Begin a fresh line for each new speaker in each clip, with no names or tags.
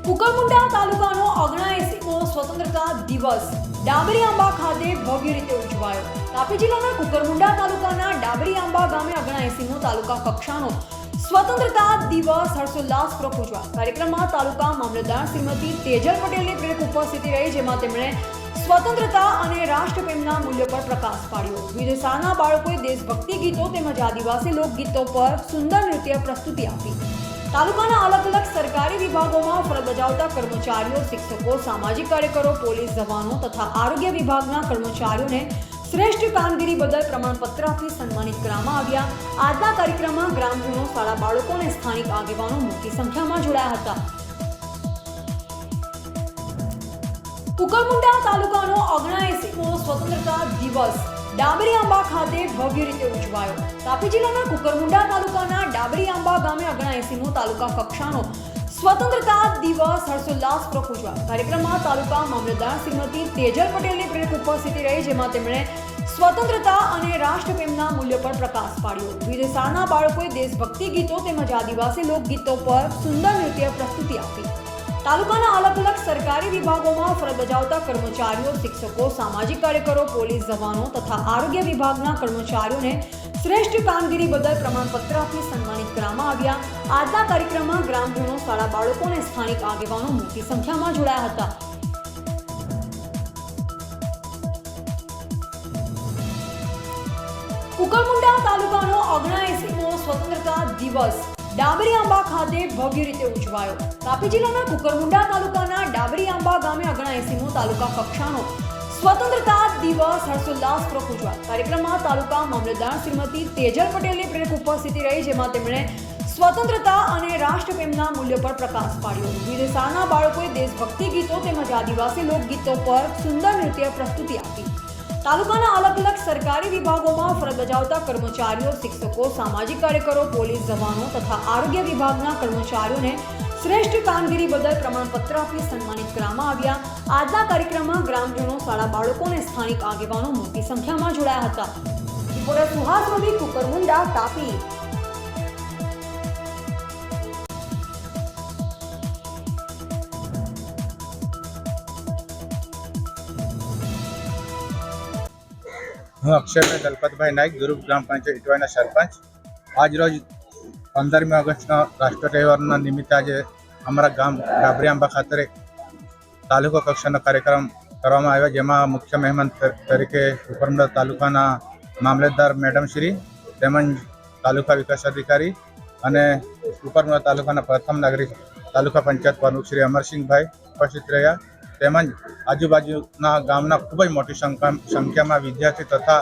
કુકરમુંડા તાલુકાનો 79મો સ્વતંત્રતા દિવસ ડાબરી આંબા ખાતે ભવ્ય રીતે ઉજવાયો। તાપી જિલ્લાના કુકરમુંડા તાલુકાના ડાબરી આંબા ગામે 79મો તાલુકા કક્ષાનો સ્વતંત્રતા દિવસ હર્ષોલ્લાસપૂર્વક ઉજવાયો। કાર્યક્રમમાં તાલુકા મામલતદાર શ્રીમતી તેજલ પટેલની પ્રેરક ઉપસ્થિતિ રહી, જેમાં તેમણે સ્વતંત્રતા અને રાષ્ટ્રપ્રેમના મૂલ્યો પર પ્રકાશ પાડ્યો। વિવિધ શાળાના બાળકોએ દેશભક્તિ ગીતો તેમજ આદિવાસી લોકગીતો પર સુંદર નૃત્ય પ્રસ્તુતિ આપી। તાલુકાના અલગ અલગ સરકારી વિભાગોમાં ફરજ બજાવતા કર્મચારીઓ, શિક્ષકો, સામાજિક કાર્યકરો, પોલીસ જવાનો તથા આરોગ્ય વિભાગના કર્મચારીઓને શ્રેષ્ઠ કામગીરી બદલ પ્રમાણપત્ર આપી સન્માનિત કરવામાં આવ્યા। આજના કાર્યક્રમમાં ગ્રામજનો, શાળા બાળકો અને સ્થાનિક આગેવાનો મોટી સંખ્યામાં જોડાયા હતા। કુકરમુંડા તાલુકાનો 79મો સ્વતંત્રતા દિવસ ડાબરી આંબા ખાતે ભવ્ય રીતે ઉજવાયો। તાપી જિલ્લાના કુકરમુંડા તાલુકાના ડાબરી આંબા ગામે 79મો તાલુકા કક્ષાનો સ્વતંત્રતા દિવસ હર્ષોલ્લાસપૂર્વક ઉજવાયો। કાર્યક્રમમાં તાલુકા મામલતદાર શ્રીમતી તેજલ પટેલની પ્રેરક ઉપસ્થિતિ રહી, જેમાં તેમણે સ્વતંત્રતા અને રાષ્ટ્રપ્રેમના મૂલ્યો પર પ્રકાશ પાડ્યો। વિવિધ શાળાના બાળકોએ દેશભક્તિ ગીતો તેમજ આદિવાસી લોકગીતો પર સુંદર નૃત્ય પ્રસ્તુતિ આપી। તાલુકાના અલગ અલગ સરકારી વિભાગોમાં ફરજ બજાવતા કર્મચારીઓ, શિક્ષકો, સામાજિક કાર્યકરો, પોલીસ જવાનો તથા આરોગ્ય વિભાગના કર્મચારીઓને શ્રેષ્ઠ કામગીરી બદલ પ્રમાણપત્ર આપી સન્માનિત કરવામાં આવ્યા। આજના કાર્યક્રમમાં ગ્રામજનો, શાળા બાળકો અને સ્થાનિક આગેવાનો મોટી સંખ્યામાં જોડાયા હતા। કુકરમુંડા તાલુકાનો 79મો સ્વતંત્રતા દિવસ ડાબરી આંબા ખાતે ભવ્ય રીતે ઉજવાયો। તાપી જિલ્લાના કુકરમુંડા તાલુકાના ડાબરી આંબા ગામે 79મો તાલુકા કક્ષાનો સ્વતંત્રતા દિવસ હર્ષોલ્લાસપૂર્વક ઉજવાયો। કાર્યક્રમમાં તાલુકા મામલતદાર શ્રીમતી તેજલ પટેલની પ્રેરક ઉપસ્થિતિ રહી, જેમાં તેમણે સ્વતંત્રતા અને રાષ્ટ્રપ્રેમના મૂલ્યો પર પ્રકાશ પાડ્યો। વિવિધ શાળાના બાળકોએ દેશભક્તિ ગીતો તેમજ આદિવાસી લોકગીતો પર સુંદર નૃત્ય પ્રસ્તુતિ આપી। તાલુકાના અલગ અલગ સરકારી વિભાગોમાં ફરજ બજાવતા કર્મચારીઓ, શિક્ષકો, સામાજિક કાર્યકરો, પોલીસ જવાનો તથા આરોગ્ય વિભાગના કર્મચારીઓને શ્રેષ્ઠ કામગીરી બદલ પ્રમાણપત્ર આપી સન્માનિત કરવામાં આવ્યા। આજના કાર્યક્રમમાં ગ્રામજનો, શાળા બાળકો અને સ્થાનિક આગેવાનો મોટી સંખ્યામાં જોડાયા હતા। રિપોર્ટર સુહાસ રવિ, કુકરમુંડા, તાપી।
હું અક્ષરભાઈ દલપતભાઈ નાઈક, ગુરુ ગ્રામ પંચાયત ઇટવાના સરપંચ। આજ રોજ 15મી ઓગસ્ટના રાષ્ટ્ર તહેવારના નિમિત્તે આજે અમારા ગામ ડાબરી આંબા ખાતે તાલુકા કક્ષાનો કાર્યક્રમ કરવામાં આવ્યો, જેમાં મુખ્ય મહેમાન તરીકે કુકરમુંડા તાલુકાના મામલતદાર મેડમ શ્રી તેમજ તાલુકા વિકાસ અધિકારી અને કુકરમુંડા તાલુકાના પ્રથમ નાગરિક તાલુકા પંચાયત પ્રમુખ શ્રી અમરસિંહભાઈ ઉપસ્થિત રહ્યા, તેમજ આજુબાજુના ગામના ખૂબ જ મોટી સંખ્યામાં વિદ્યાર્થી તથા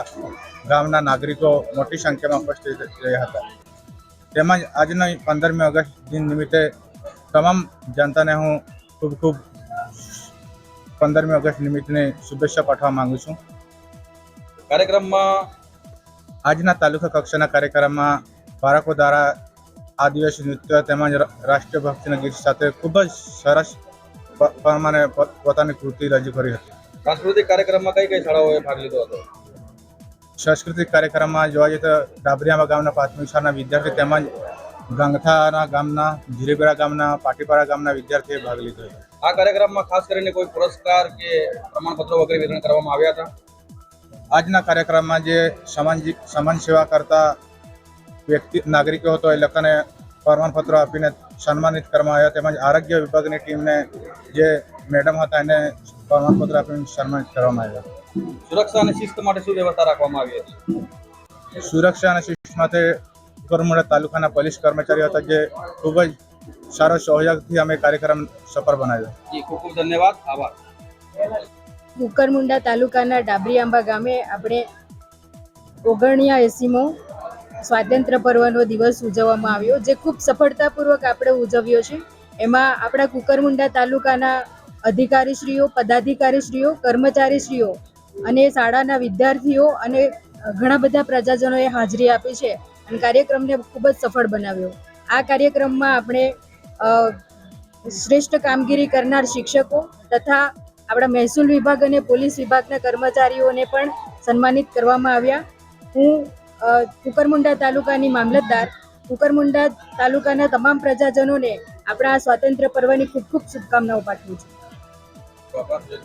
ગામના નાગરિકો મોટી સંખ્યામાં ઉપસ્થિત રહ્યા હતા। તેમજ આજના 15મી ઓગસ્ટ દિન નિમિત્તે તમામ જનતાને હું ખૂબ 15મી ઓગસ્ટ નિમિત્તે શુભેચ્છા પાઠવવા માંગુ છું। આજના તાલુકા કક્ષાના કાર્યક્રમમાં બાળકો દ્વારા આદિવાસી નૃત્ય તેમજ રાષ્ટ્રીય ભક્તિના ગીત સાથે ખૂબ જ સરસ પ્રમાણે પોતાની કૃતિ રજૂ કરી હતી।
સાંસ્કૃતિક કાર્યક્રમમાં કઈ શાળાઓએ ભાગ લીધો હતો?
સાંસ્કૃતિક કાર્યક્રમમાં જોવા જઈએ તો ડાબરીઆંબા ગામના પ્રાથમિક શાળાના વિદ્યાર્થી તેમજ ગંગથાના ગામના, જીરેબેડા ગામના, પાટીપાડા ગામના વિદ્યાર્થીએ ભાગ લીધો હતો।
આ કાર્યક્રમમાં ખાસ કરીને કોઈ પુરસ્કાર કે પ્રમાણપત્રો વગેરે વિતરણ કરવામાં આવ્યા હતા?
આજના કાર્યક્રમમાં જે સમાન સેવા કરતા નાગરિકો હતો એ લોકોને પ્રમાણપત્રો આપીને સન્માનિત કરવામાં આવ્યા, તેમજ આરોગ્ય વિભાગની ટીમને જે મેડમ હતા એને પ્રમાણપત્ર આપીને સન્માનિત કરવામાં આવ્યા।
સુરક્ષા અને શિસ્ત માટે શું વ્યવસ્થા રાખવામાં આવી હતી?
સુરક્ષા અને શિસ્ત માટે કુકરમુંડા તાલુકાના પોલીસ કર્મચારીઓ હતા, જે ખૂબ જ સારો સહયોગથી અમે કાર્યક્રમ સફળ બનાવ્યો।
જી, ખૂબ ખૂબ ધન્યવાદ, આભાર।
કુકરમુંડા તાલુકાના ડાબરી આંબા ગામે આપણે 79મો સ્વાતંત્ર્ય પર્વનો દિવસ ઉજવવામાં આવ્યો, જે ખૂબ સફળતાપૂર્વક આપણે ઉજવ્યો છે। એમાં આપણા કુકરમુંડા તાલુકાના અધિકારીશ્રીઓ, પદાધિકારીશ્રીઓ, કર્મચારીશ્રીઓ અને શાળાના વિદ્યાર્થીઓ અને ઘણા બધા પ્રજાજનોએ હાજરી આપી છે અને કાર્યક્રમને ખૂબ જ સફળ બનાવ્યો। આ કાર્યક્રમમાં આપણે શ્રેષ્ઠ કામગીરી કરનાર શિક્ષકો તથા આપણા મહેસૂલ વિભાગ અને પોલીસ વિભાગના કર્મચારીઓને પણ સન્માનિત કરવામાં આવ્યા। હું કુકરમુંડા તાલુકાની મામલતદાર કુકરમુંડા તાલુકાના તમામ પ્રજાજનોને આપણા આ સ્વાતંત્ર્ય પર્વની ખૂબ ખૂબ શુભકામનાઓ પાઠવું છું.
આભાર.